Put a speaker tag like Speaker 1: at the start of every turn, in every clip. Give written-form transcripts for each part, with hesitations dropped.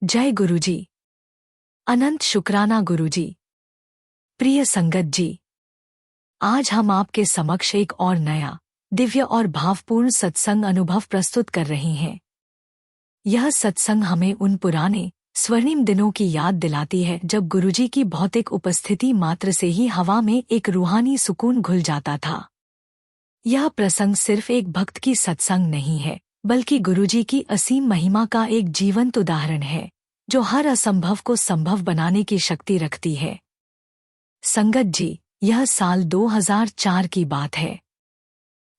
Speaker 1: जय गुरुजी। अनंत शुक्राना गुरुजी। प्रिय संगत जी, आज हम आपके समक्ष एक और नया, दिव्य और भावपूर्ण सत्संग अनुभव प्रस्तुत कर रहे हैं। यह सत्संग हमें उन पुराने स्वर्णिम दिनों की याद दिलाती है जब गुरुजी की भौतिक उपस्थिति मात्र से ही हवा में एक रूहानी सुकून घुल जाता था। यह प्रसंग सिर्फ एक भक्त की सत्संग नहीं है, बल्कि गुरुजी की असीम महिमा का एक जीवंत उदाहरण है, जो हर असंभव को संभव बनाने की शक्ति रखती है। संगत जी, यह साल 2004 की बात है।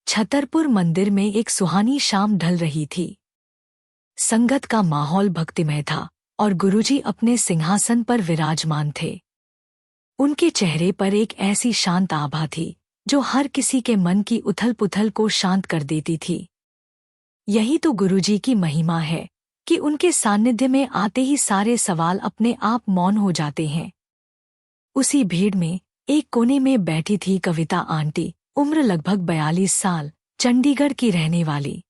Speaker 1: छतरपुर मंदिर में एक सुहानी शाम ढल रही थी। संगत का माहौल भक्तिमय था और गुरुजी अपने सिंहासन पर विराजमान थे। उनके चेहरे पर एक ऐसी शांत आभा थी जो हर किसी के मन की उथल-पुथल को शांत कर देती थी। यही तो गुरुजी की महिमा है कि उनके सानिध्य में आते ही सारे सवाल अपने आप मौन हो जाते हैं। उसी भीड़ में एक कोने में बैठी थी कविता आंटी, उम्र लगभग 42 साल, चंडीगढ़ की रहने वाली।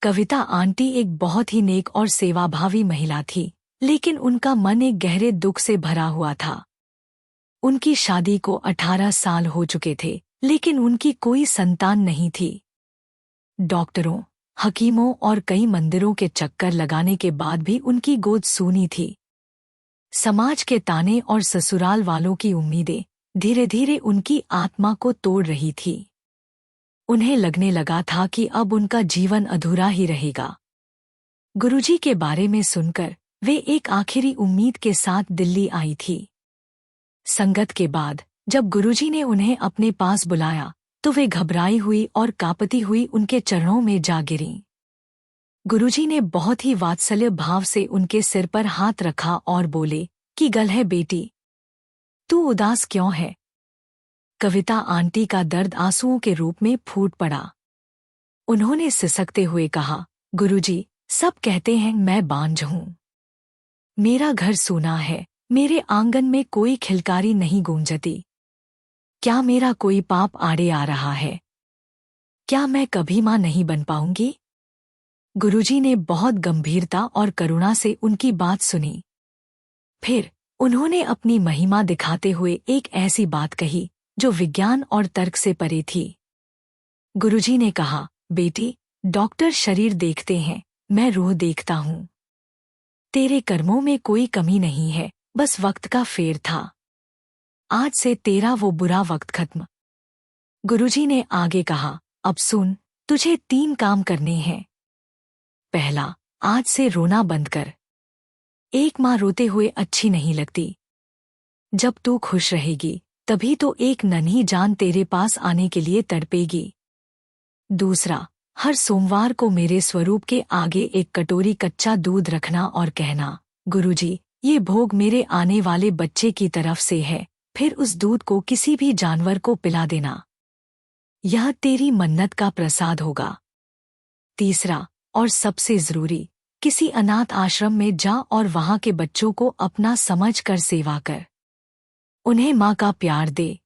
Speaker 1: कविता आंटी एक बहुत ही नेक और सेवाभावी महिला थी, लेकिन उनका मन एक गहरे दुख से भरा हुआ था। उनकी शादी को 18 साल हो चुके थे, लेकिन उनकी कोई संतान नहीं थी। डॉक्टरों, हकीमों और कई मंदिरों के चक्कर लगाने के बाद भी उनकी गोद सूनी थी। समाज के ताने और ससुराल वालों की उम्मीदें धीरे धीरे उनकी आत्मा को तोड़ रही थी। उन्हें लगने लगा था कि अब उनका जीवन अधूरा ही रहेगा। गुरुजी के बारे में सुनकर वे एक आखिरी उम्मीद के साथ दिल्ली आई थी। संगत के बाद जब गुरुजी ने उन्हें अपने पास बुलाया तो वे घबराई हुई और कांपती हुई उनके चरणों में जा गिरीं। गुरुजी ने बहुत ही वात्सल्य भाव से उनके सिर पर हाथ रखा और बोले, "की गल है बेटी, तू उदास क्यों है?" कविता आंटी का दर्द आंसुओं के रूप में फूट पड़ा। उन्होंने सिसकते हुए कहा, "गुरुजी, सब कहते हैं मैं बांझ हूँ। मेरा घर सूना है, मेरे आंगन में कोई खिलकारी नहीं गूंजती। क्या मेरा कोई पाप आड़े आ रहा है? क्या मैं कभी मां नहीं बन पाऊंगी?" गुरुजी ने बहुत गंभीरता और करुणा से उनकी बात सुनी। फिर उन्होंने अपनी महिमा दिखाते हुए एक ऐसी बात कही जो विज्ञान और तर्क से परे थी। गुरुजी ने कहा, "बेटी, डॉक्टर शरीर देखते हैं, मैं रूह देखता हूँ। तेरे कर्मों में कोई कमी नहीं है, बस वक्त का फेर था। आज से तेरा वो बुरा वक्त खत्म।" गुरुजी ने आगे कहा, "अब सुन, तुझे 3 काम करने हैं। पहला, आज से रोना बंद कर। एक माँ रोते हुए अच्छी नहीं लगती। जब तू खुश रहेगी तभी तो एक नन्ही जान तेरे पास आने के लिए तड़पेगी। दूसरा, हर सोमवार को मेरे स्वरूप के आगे एक कटोरी कच्चा दूध रखना और कहना, 'गुरुजी, ये भोग मेरे आने वाले बच्चे की तरफ से है।' फिर उस दूध को किसी भी जानवर को पिला देना। यह तेरी मन्नत का प्रसाद होगा। तीसरा और सबसे जरूरी, किसी अनाथ आश्रम में जा और वहां के बच्चों को अपना समझ कर सेवा कर। उन्हें माँ का प्यार दे।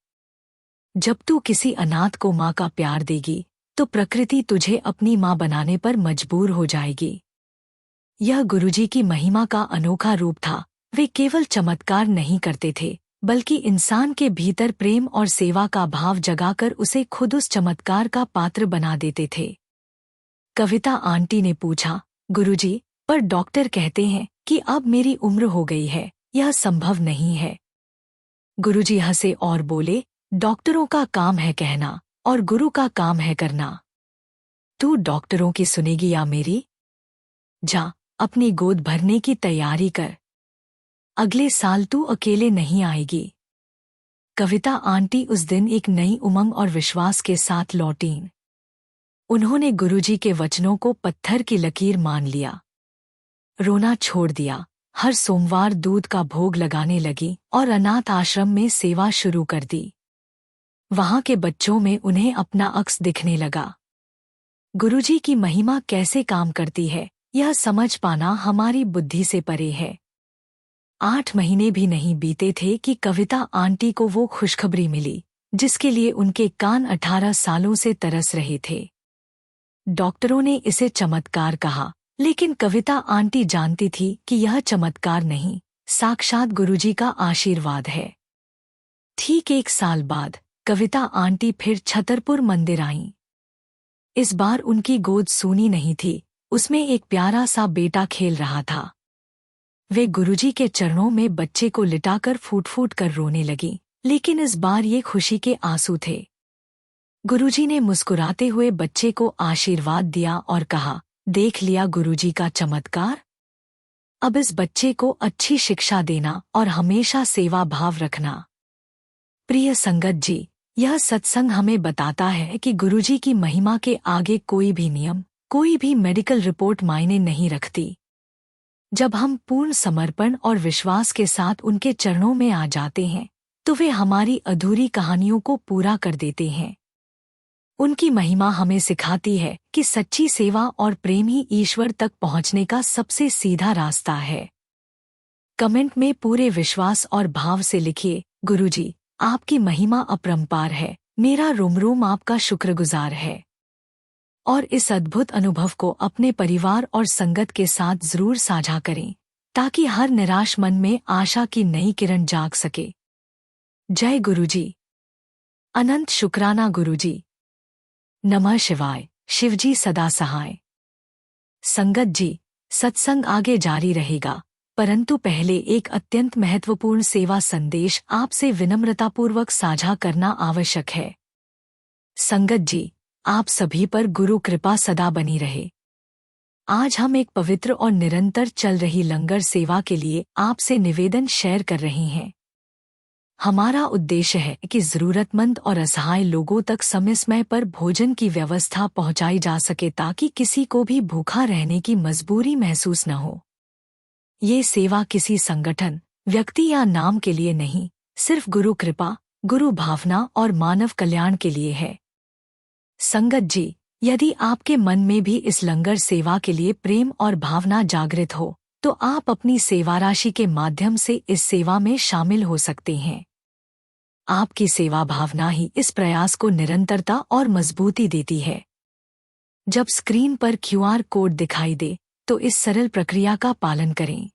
Speaker 1: जब तू किसी अनाथ को माँ का प्यार देगी तो प्रकृति तुझे अपनी माँ बनाने पर मजबूर हो जाएगी।" यह गुरुजी की महिमा का अनोखा रूप था। वे केवल चमत्कार नहीं करते थे, बल्कि इंसान के भीतर प्रेम और सेवा का भाव जगाकर उसे खुद उस चमत्कार का पात्र बना देते थे। कविता आंटी ने पूछा, "गुरुजी, पर डॉक्टर कहते हैं कि अब मेरी उम्र हो गई है, यह संभव नहीं है।" गुरुजी हंसे और बोले, "डॉक्टरों का काम है कहना और गुरु का काम है करना। तू डॉक्टरों की सुनेगी या मेरी? जा, अपनी गोद भरने की तैयारी कर। अगले साल तू अकेले नहीं आएगी।" कविता आंटी उस दिन एक नई उमंग और विश्वास के साथ लौटीं। उन्होंने गुरुजी के वचनों को पत्थर की लकीर मान लिया। रोना छोड़ दिया, हर सोमवार दूध का भोग लगाने लगी और अनाथ आश्रम में सेवा शुरू कर दी। वहां के बच्चों में उन्हें अपना अक्स दिखने लगा। गुरुजी की महिमा कैसे काम करती है, यह समझ पाना हमारी बुद्धि से परे है। 8 महीने भी नहीं बीते थे कि कविता आंटी को वो खुशखबरी मिली जिसके लिए उनके कान 18 सालों से तरस रहे थे। डॉक्टरों ने इसे चमत्कार कहा, लेकिन कविता आंटी जानती थी कि यह चमत्कार नहीं, साक्षात गुरुजी का आशीर्वाद है। ठीक 1 साल बाद कविता आंटी फिर छतरपुर मंदिर आईं। इस बार उनकी गोद सूनी नहीं थी, उसमें एक प्यारा सा बेटा खेल रहा था। वे गुरुजी के चरणों में बच्चे को लिटाकर फूट फूट कर रोने लगी, लेकिन इस बार ये खुशी के आंसू थे। गुरुजी ने मुस्कुराते हुए बच्चे को आशीर्वाद दिया और कहा, देख लिया गुरुजी का चमत्कार? अब इस बच्चे को अच्छी शिक्षा देना और हमेशा सेवा भाव रखना। प्रिय संगत जी, यह सत्संग हमें बताता है कि गुरुजी की महिमा के आगे कोई भी नियम, कोई भी मेडिकल रिपोर्ट मायने नहीं रखती। जब हम पूर्ण समर्पण और विश्वास के साथ उनके चरणों में आ जाते हैं, तो वे हमारी अधूरी कहानियों को पूरा कर देते हैं। उनकी महिमा हमें सिखाती है कि सच्ची सेवा और प्रेम ही ईश्वर तक पहुंचने का सबसे सीधा रास्ता है। कमेंट में पूरे विश्वास और भाव से लिखिए, गुरुजी, आपकी महिमा अपरंपार है, मेरा रोम रोम आपका शुक्रगुजार है। और इस अद्भुत अनुभव को अपने परिवार और संगत के साथ जरूर साझा करें, ताकि हर निराश मन में आशा की नई किरण जाग सके। जय गुरुजी। अनंत शुक्राना गुरुजी। नमः शिवाय। शिवजी सदा सहाय। संगत जी, सत्संग आगे जारी रहेगा, परंतु पहले एक अत्यंत महत्वपूर्ण सेवा संदेश आपसे विनम्रतापूर्वक साझा करना आवश्यक है। संगत जी, आप सभी पर गुरु कृपा सदा बनी रहे। आज हम एक पवित्र और निरंतर चल रही लंगर सेवा के लिए आपसे निवेदन शेयर कर रहे हैं। हमारा उद्देश्य है कि जरूरतमंद और असहाय लोगों तक समय समय पर भोजन की व्यवस्था पहुंचाई जा सके, ताकि किसी को भी भूखा रहने की मजबूरी महसूस न हो। ये सेवा किसी संगठन, व्यक्ति या नाम के लिए नहीं, सिर्फ गुरु कृपा, गुरु भावना और मानव कल्याण के लिए है। संगत जी, यदि आपके मन में भी इस लंगर सेवा के लिए प्रेम और भावना जागृत हो, तो आप अपनी सेवा राशि के माध्यम से इस सेवा में शामिल हो सकते हैं। आपकी सेवा भावना ही इस प्रयास को निरंतरता और मजबूती देती है। जब स्क्रीन पर QR कोड दिखाई दे, तो इस सरल प्रक्रिया का पालन करें।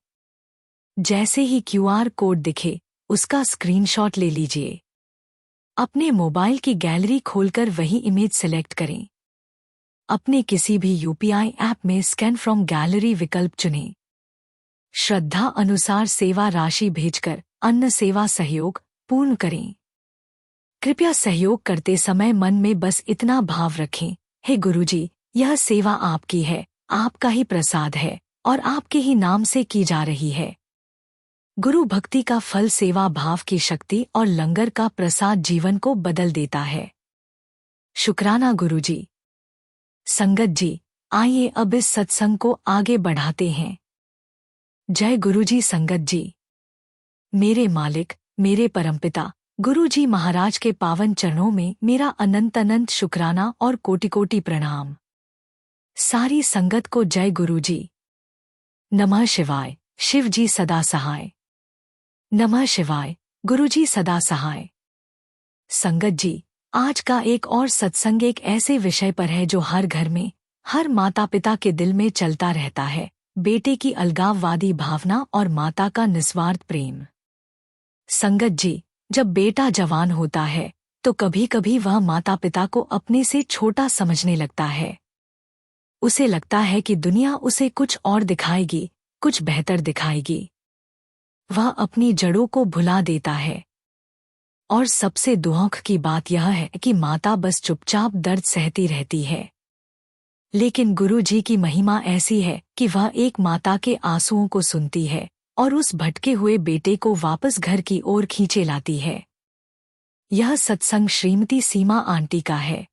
Speaker 1: जैसे ही QR कोड दिखे, उसका स्क्रीनशॉट ले लीजिए। अपने मोबाइल की गैलरी खोलकर वही इमेज सिलेक्ट करें। अपने किसी भी UPI ऐप में स्कैन फ्रॉम गैलरी विकल्प चुनें। श्रद्धा अनुसार सेवा राशि भेजकर अन्न सेवा सहयोग पूर्ण करें। कृपया सहयोग करते समय मन में बस इतना भाव रखें, हे गुरुजी, यह सेवा आपकी है, आपका ही प्रसाद है और आपके ही नाम से की जा रही है। गुरु भक्ति का फल सेवा भाव की शक्ति और लंगर का प्रसाद जीवन को बदल देता है। शुक्राना गुरुजी। संगत जी, आइए अब इस सत्संग को आगे बढ़ाते हैं। जय गुरुजी। संगत जी, मेरे मालिक, मेरे परमपिता गुरुजी महाराज के पावन चरणों में मेरा अनंत अनंत शुक्राना और कोटि कोटि प्रणाम। सारी संगत को जय गुरुजी। नमः शिवाय। शिवजी सदा सहाय। नमः शिवाय। गुरुजी सदा सहाय। संगत जी, आज का एक और सत्संग एक ऐसे विषय पर है जो हर घर में, हर माता पिता के दिल में चलता रहता है, बेटे की अलगाववादी भावना और माता का निस्वार्थ प्रेम। संगत जी, जब बेटा जवान होता है, तो कभी कभी वह माता पिता को अपने से छोटा समझने लगता है। उसे लगता है कि दुनिया उसे कुछ और दिखाएगी, कुछ बेहतर दिखाएगी। वह अपनी जड़ों को भुला देता है। और सबसे दुख की बात यह है कि माता बस चुपचाप दर्द सहती रहती है। लेकिन गुरु जी की महिमा ऐसी है कि वह एक माता के आंसुओं को सुनती है और उस भटके हुए बेटे को वापस घर की ओर खींचे लाती है। यह सत्संग श्रीमती सीमा आंटी का है।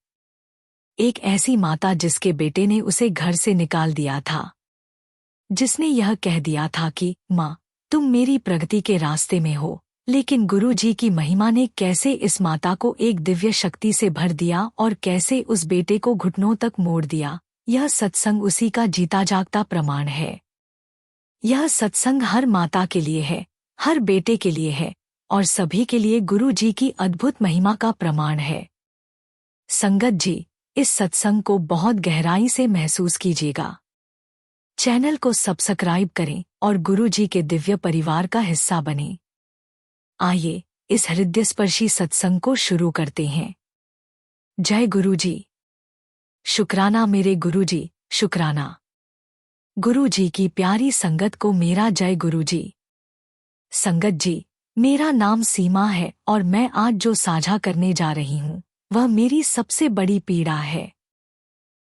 Speaker 1: एक ऐसी माता जिसके बेटे ने उसे घर से निकाल दिया था, जिसने यह कह दिया था कि माँ, तुम मेरी प्रगति के रास्ते में हो। लेकिन गुरु जी की महिमा ने कैसे इस माता को एक दिव्य शक्ति से भर दिया और कैसे उस बेटे को घुटनों तक मोड़ दिया, यह सत्संग उसी का जीता जागता प्रमाण है। यह सत्संग हर माता के लिए है, हर बेटे के लिए है और सभी के लिए गुरु जी की अद्भुत महिमा का प्रमाण है। संगत जी, इस सत्संग को बहुत गहराई से महसूस कीजिएगा। चैनल को सब्सक्राइब करें और गुरुजी के दिव्य परिवार का हिस्सा बनें। आइए इस हृदयस्पर्शी सत्संग को शुरू करते हैं। जय गुरुजी। शुक्राना मेरे गुरुजी, शुक्राना। गुरुजी की प्यारी संगत को मेरा जय गुरुजी। संगत जी, मेरा नाम सीमा है और मैं आज जो साझा करने जा रही हूँ वह मेरी सबसे बड़ी पीड़ा है।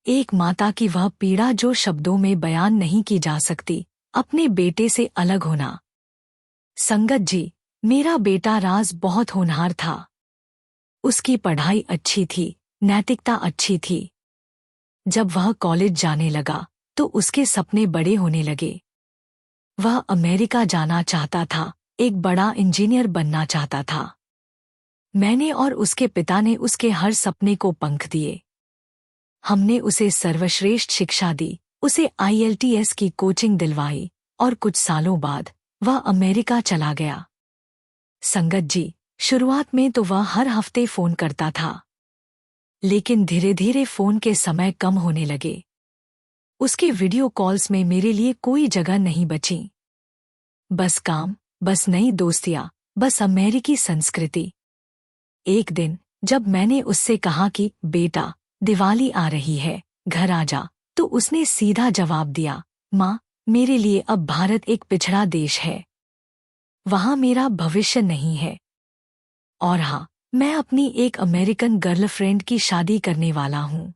Speaker 1: एक माता की वह पीड़ा जो शब्दों में बयान नहीं की जा सकती, अपने बेटे से अलग होना। संगत जी, मेरा बेटा राज बहुत होनहार था। उसकी पढ़ाई अच्छी थी, नैतिकता अच्छी थी। जब वह कॉलेज जाने लगा तो उसके सपने बड़े होने लगे। वह अमेरिका जाना चाहता था, एक बड़ा इंजीनियर बनना चाहता था। मैंने और उसके पिता ने उसके हर सपने को पंख दिए। हमने उसे सर्वश्रेष्ठ शिक्षा दी, उसे IELTS की कोचिंग दिलवाई और कुछ सालों बाद वह अमेरिका चला गया। संगत जी, शुरुआत में तो वह हर हफ्ते फोन करता था, लेकिन धीरे धीरे फोन के समय कम होने लगे। उसके वीडियो कॉल्स में मेरे लिए कोई जगह नहीं बची। बस काम, बस नई दोस्तियां, बस अमेरिकी संस्कृति। एक दिन जब मैंने उससे कहा कि बेटा, दिवाली आ रही है, घर आ जा, तो उसने सीधा जवाब दिया, माँ, मेरे लिए अब भारत एक पिछड़ा देश है। वहां मेरा भविष्य नहीं है। और हाँ, मैं अपनी एक अमेरिकन गर्लफ्रेंड की शादी करने वाला हूँ।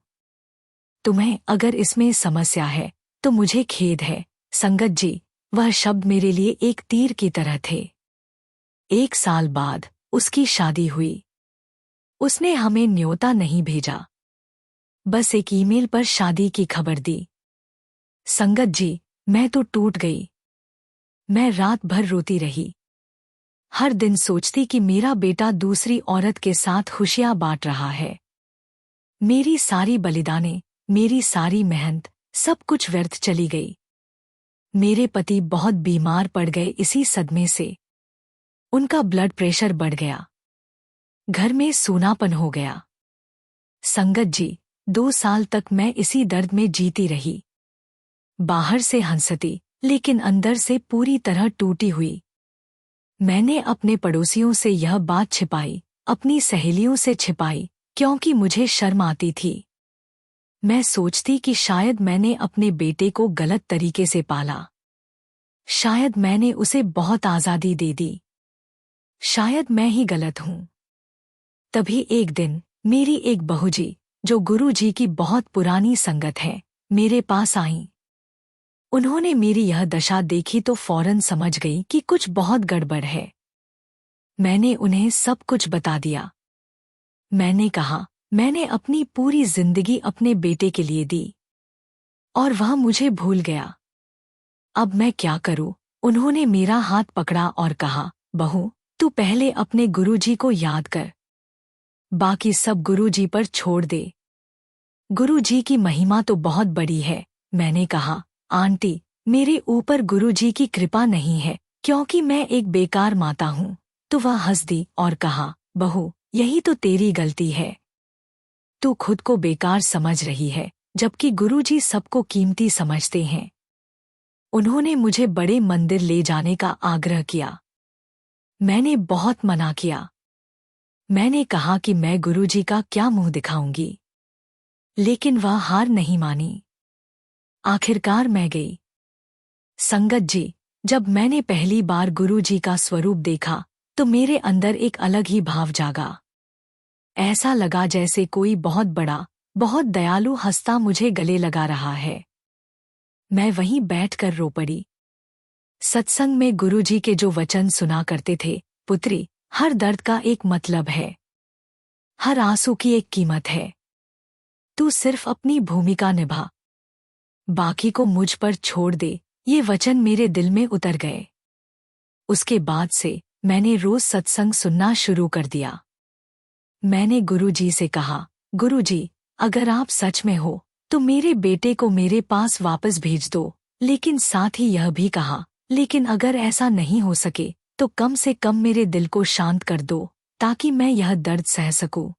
Speaker 1: तुम्हें अगर इसमें समस्या है तो मुझे खेद है। संगत जी, वह शब्द मेरे लिए एक तीर की तरह थे। 1 साल बाद उसकी शादी हुई। उसने हमें न्योता नहीं भेजा, बस एक ईमेल पर शादी की खबर दी। संगत जी, मैं तो टूट गई। मैं रात भर रोती रही। हर दिन सोचती कि मेरा बेटा दूसरी औरत के साथ खुशियां बांट रहा है। मेरी सारी बलिदानें, मेरी सारी मेहनत, सब कुछ व्यर्थ चली गई। मेरे पति बहुत बीमार पड़ गए इसी सदमे से। उनका ब्लड प्रेशर बढ़ गया। घर में सूनापन हो गया। संगत जी, 2 साल तक मैं इसी दर्द में जीती रही। बाहर से हंसती, लेकिन अंदर से पूरी तरह टूटी हुई। मैंने अपने पड़ोसियों से यह बात छिपाई, अपनी सहेलियों से छिपाई, क्योंकि मुझे शर्म आती थी। मैं सोचती कि शायद मैंने अपने बेटे को गलत तरीके से पाला। शायद मैंने उसे बहुत आज़ादी दे दी। शायद मैं ही गलत हूँ। तभी एक दिन मेरी एक बहूजी, जो गुरुजी की बहुत पुरानी संगत है, मेरे पास आईं। उन्होंने मेरी यह दशा देखी तो फौरन समझ गई कि कुछ बहुत गड़बड़ है। मैंने उन्हें सब कुछ बता दिया। मैंने कहा, मैंने अपनी पूरी जिंदगी अपने बेटे के लिए दी और वह मुझे भूल गया। अब मैं क्या करूं? उन्होंने मेरा हाथ पकड़ा और कहा, बहू, तू पहले अपने गुरुजी को याद कर, बाकी सब गुरुजी पर छोड़ दे। गुरुजी की महिमा तो बहुत बड़ी है। मैंने कहा, आंटी, मेरे ऊपर गुरुजी की कृपा नहीं है, क्योंकि मैं एक बेकार माता हूँ। तो वह हंस दी और कहा, बहू, यही तो तेरी गलती है। तू खुद को बेकार समझ रही है, जबकि गुरुजी सबको कीमती समझते हैं। उन्होंने मुझे बड़े मंदिर ले जाने का आग्रह किया। मैंने बहुत मना किया। मैंने कहा कि मैं गुरुजी का क्या मुंह दिखाऊंगी, लेकिन वह हार नहीं मानी। आखिरकार मैं गई। संगत जी, जब मैंने पहली बार गुरुजी का स्वरूप देखा तो मेरे अंदर एक अलग ही भाव जागा। ऐसा लगा जैसे कोई बहुत बड़ा, बहुत दयालु हस्ता मुझे गले लगा रहा है। मैं वहीं बैठकर रो पड़ी। सत्संग में गुरुजी के जो वचन सुना करते थे, पुत्री, हर दर्द का एक मतलब है, हर आंसू की एक कीमत है। तू सिर्फ अपनी भूमिका निभा, बाकी को मुझ पर छोड़ दे। ये वचन मेरे दिल में उतर गए। उसके बाद से मैंने रोज सत्संग सुनना शुरू कर दिया। मैंने गुरुजी से कहा, गुरुजी, अगर आप सच में हो तो मेरे बेटे को मेरे पास वापस भेज दो। लेकिन साथ ही यह भी कहा, लेकिन अगर ऐसा नहीं हो सके तो कम से कम मेरे दिल को शांत कर दो, ताकि मैं यह दर्द सह सकूं।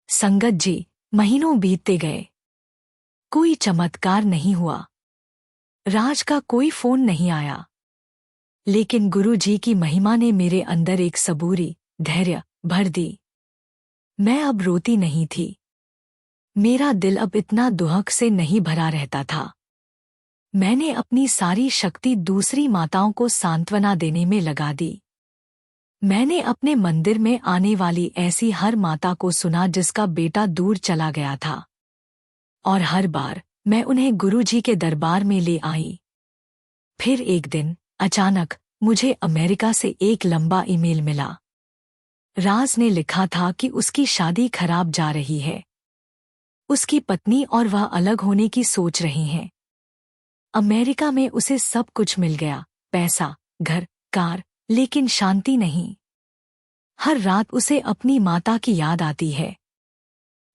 Speaker 1: संगत जी, महीनों बीतते गए, कोई चमत्कार नहीं हुआ। राज का कोई फोन नहीं आया, लेकिन गुरुजी की महिमा ने मेरे अंदर एक सबूरी धैर्य भर दी। मैं अब रोती नहीं थी। मेरा दिल अब इतना दुहक से नहीं भरा रहता था। मैंने अपनी सारी शक्ति दूसरी माताओं को सांत्वना देने में लगा दी। मैंने अपने मंदिर में आने वाली ऐसी हर माता को सुना जिसका बेटा दूर चला गया था, और हर बार मैं उन्हें गुरुजी के दरबार में ले आई। फिर एक दिन अचानक मुझे अमेरिका से एक लंबा ईमेल मिला। राज ने लिखा था कि उसकी शादी खराब जा रही है। उसकी पत्नी और वह अलग होने की सोच रही हैं। अमेरिका में उसे सब कुछ मिल गया, पैसा, घर, कार, लेकिन शांति नहीं। हर रात उसे अपनी माता की याद आती है।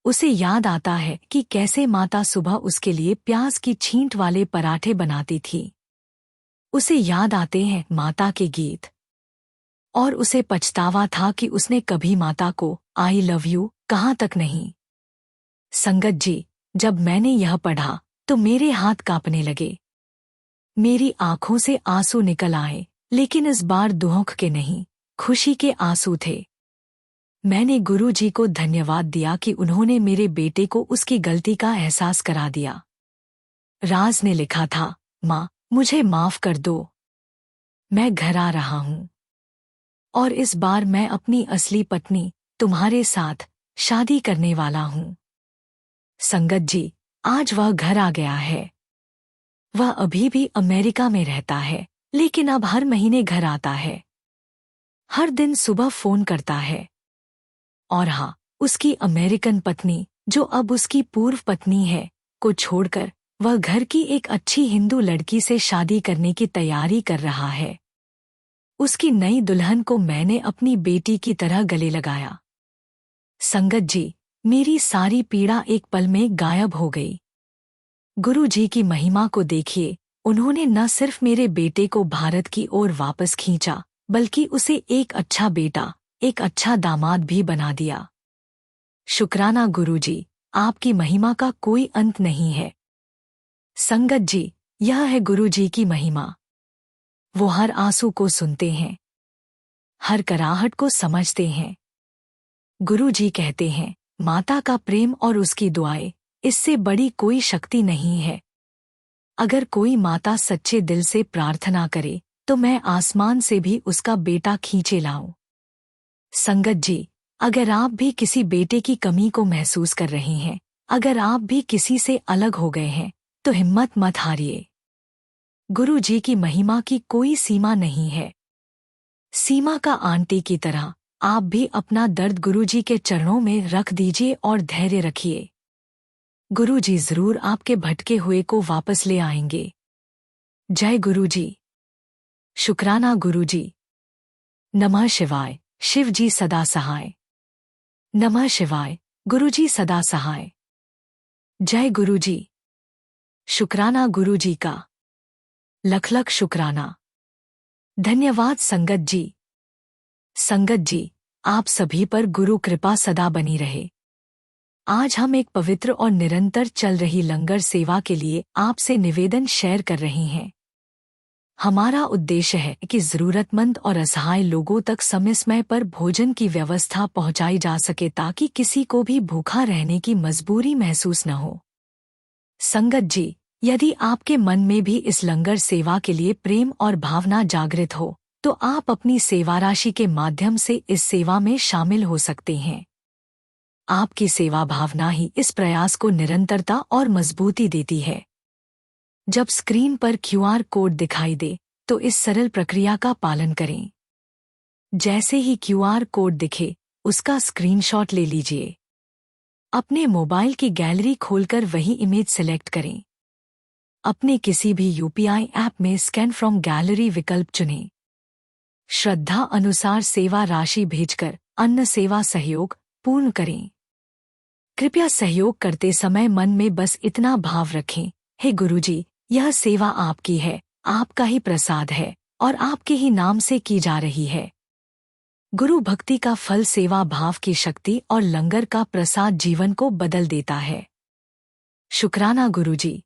Speaker 1: उसे याद आता है कि कैसे माता सुबह उसके लिए प्याज की छींट वाले पराठे बनाती थी। उसे याद आते हैं माता के गीत, और उसे पछतावा था कि उसने कभी माता को आई लव यू कहा तक नहीं। संगत जी, जब मैंने यह पढ़ा तो मेरे हाथ कांपने लगे। मेरी आंखों से आंसू निकल आए, लेकिन इस बार दुख के नहीं, खुशी के आंसू थे। मैंने गुरुजी को धन्यवाद दिया कि उन्होंने मेरे बेटे को उसकी गलती का एहसास करा दिया। राज ने लिखा था, माँ, मुझे माफ कर दो। मैं घर आ रहा हूँ, और इस बार मैं अपनी असली पत्नी तुम्हारे साथ शादी करने वाला हूँ। संगत जी, आज वह घर आ गया है। वह अभी भी अमेरिका में रहता है, लेकिन अब हर महीने घर आता है। हर दिन सुबह फोन करता है। और हाँ, उसकी अमेरिकन पत्नी, जो अब उसकी पूर्व पत्नी है, को छोड़कर वह घर की एक अच्छी हिंदू लड़की से शादी करने की तैयारी कर रहा है। उसकी नई दुल्हन को मैंने अपनी बेटी की तरह गले लगाया। संगत जी, मेरी सारी पीड़ा एक पल में गायब हो गई। गुरुजी की महिमा को देखिए, उन्होंने न सिर्फ मेरे बेटे को भारत की ओर वापस खींचा, बल्कि उसे एक अच्छा बेटा, एक अच्छा दामाद भी बना दिया। शुक्राना गुरुजी, आपकी महिमा का कोई अंत नहीं है। संगत जी, यह है गुरुजी की महिमा। वो हर आंसू को सुनते हैं, हर कराहट को समझते हैं। गुरुजी कहते हैं, माता का प्रेम और उसकी दुआएं, इससे बड़ी कोई शक्ति नहीं है। अगर कोई माता सच्चे दिल से प्रार्थना करे, तो मैं आसमान से भी उसका बेटा खींचे लाऊं। संगत जी, अगर आप भी किसी बेटे की कमी को महसूस कर रहे हैं, अगर आप भी किसी से अलग हो गए हैं, तो हिम्मत मत हारिए। गुरुजी की महिमा की कोई सीमा नहीं है। सीमा का आंटी की तरह आप भी अपना दर्द गुरुजी के चरणों में रख दीजिए और धैर्य रखिए। गुरुजी जरूर आपके भटके हुए को वापस ले आएंगे। जय गुरुजी। शुक्राना गुरुजी। नमः शिवाय, शिव जी सदा सहाय। नमः शिवाय, गुरुजी सदा सहाय। जय गुरुजी। शुक्राना गुरुजी का। लख लख शुक्राना। धन्यवाद संगत जी। संगत जी, आप सभी पर गुरु कृपा सदा बनी रहे। आज हम एक पवित्र और निरंतर चल रही लंगर सेवा के लिए आपसे निवेदन शेयर कर रहे हैं। हमारा उद्देश्य है कि जरूरतमंद और असहाय लोगों तक समय समय पर भोजन की व्यवस्था पहुंचाई जा सके, ताकि किसी को भी भूखा रहने की मजबूरी महसूस न हो। संगत जी, यदि आपके मन में भी इस लंगर सेवा के लिए प्रेम और भावना जागृत हो, तो आप अपनी सेवा राशि के माध्यम से इस सेवा में शामिल हो सकते हैं। आपकी सेवा भावना ही इस प्रयास को निरंतरता और मजबूती देती है। जब स्क्रीन पर क्यूआर कोड दिखाई दे, तो इस सरल प्रक्रिया का पालन करें। जैसे ही क्यूआर कोड दिखे, उसका स्क्रीनशॉट ले लीजिए। अपने मोबाइल की गैलरी खोलकर वही इमेज सिलेक्ट करें। अपने किसी भी यूपीआई ऐप में स्कैन फ्रॉम गैलरी विकल्प चुनें। श्रद्धा अनुसार सेवा राशि भेजकर अन्न सेवा सहयोग पूर्ण करें। कृपया सहयोग करते समय मन में बस इतना भाव रखें, हे गुरुजी, यह सेवा आपकी है, आपका ही प्रसाद है और आपके ही नाम से की जा रही है। गुरु भक्ति का फल सेवा भाव की शक्ति और लंगर का प्रसाद जीवन को बदल देता है। शुक्राना गुरुजी।